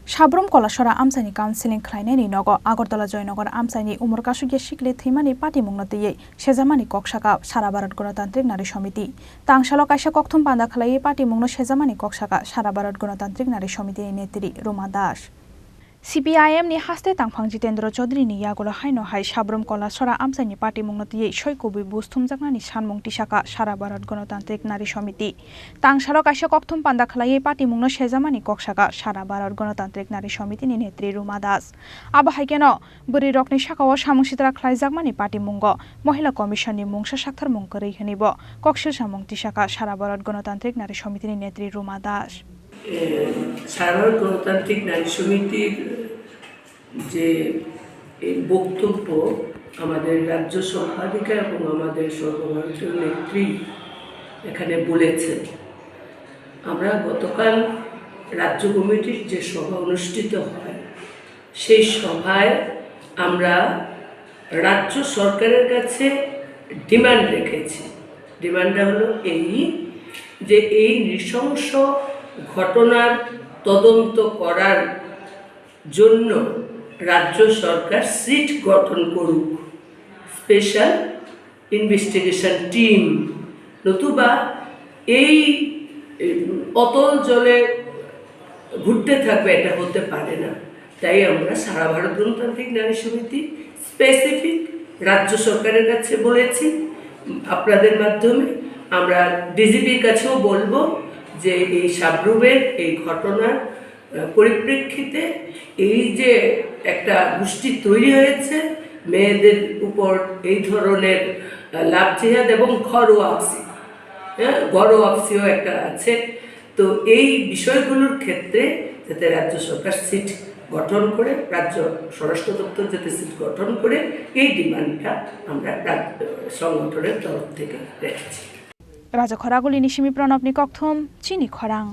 Sabroom Kalacharra Amchaini Counseling Klaineni Nogo Agortala Joynogar Amchaini Umurkashuge Shikle Thimani Patimungno Sejamani Sakha Sara Bharat Ganatantrik Nari Samity Tangshalo Kaisa Kokthum Panda Khalai Patimungno Sejamani Sakha Sara Bharat Ganatantrik Nari Samity Netri Roma Das CPIM ni haste tangphang Jitendra Chaudhary ni yagola haino hai Sabroom Kalacharra Amchaini Patimungno Shoikobi Busthum Jaknani Sanmungti Sakha Sara Bharat Ganatantrik Nari Samity Tangshalo Kaisa Kokthum Panda Khalai Patimungno Sejamani Sakha Sara Bharat Ganatantrik Nari Samity ni Netri Roma Das Aba haikeno Buri Rokni Sakao Samungsitra Khlai Jakmani Patimungno Mohila Commission ni Mungsa Sakthar Mungkari Henibo Kokshil Samungti Sakha Sara Bharat Ganatantrik Nari Samity ni Netri Roma Das সারা গণতান্ত্রিক নারী সমিতির যে বক্তব্য আমাদের রাজ্য সভাধিকা এবং আমাদের সর্বভারতীয় নেত্রী এখানে বলেছেন। আমরা গতকাল রাজ্য কমিটির যে সভা অনুষ্ঠিত হয় সেই সভায় আমরা রাজ্য সরকারের কাছে ডিমান্ড রেখেছি। ডিমান্ডটা হলো এই যে এই নৃশংস ঘটনার তদন্ত করার জন্য রাজ্য সরকার সিট গঠন করুক, স্পেশাল ইনভেস্টিগেশন টিম, নতুবা এই অতল জলে ঘুরতে থাকবে, এটা হতে পারে না। তাই আমরা সারা ভারত গণতান্ত্রিক নারী সমিতি স্পেসিফিক রাজ্য সরকারের কাছে বলেছি, আপনাদের মাধ্যমে আমরা ডিজিপির কাছেও বলবো যে এই সাব্রুমের এই ঘটনার পরিপ্রেক্ষিতে এই যে একটা গোষ্ঠী তৈরি হয়েছে মেয়েদের উপর এই ধরনের লাভ জিহাদ এবং ঘরোয়াপসিও একটা আছে, তো এই বিষয়গুলোর ক্ষেত্রে যাতে রাজ্য সরকার সিট গঠন করে, রাজ্য স্বরাষ্ট্র দপ্তর যাতে সিট গঠন করে, এই ডিমান্ডটা আমরা সংগঠনের তরফ থেকে রেখেছি। Raja Khoraguli Nishimi Pranopni Kokthum, Chini Khorang.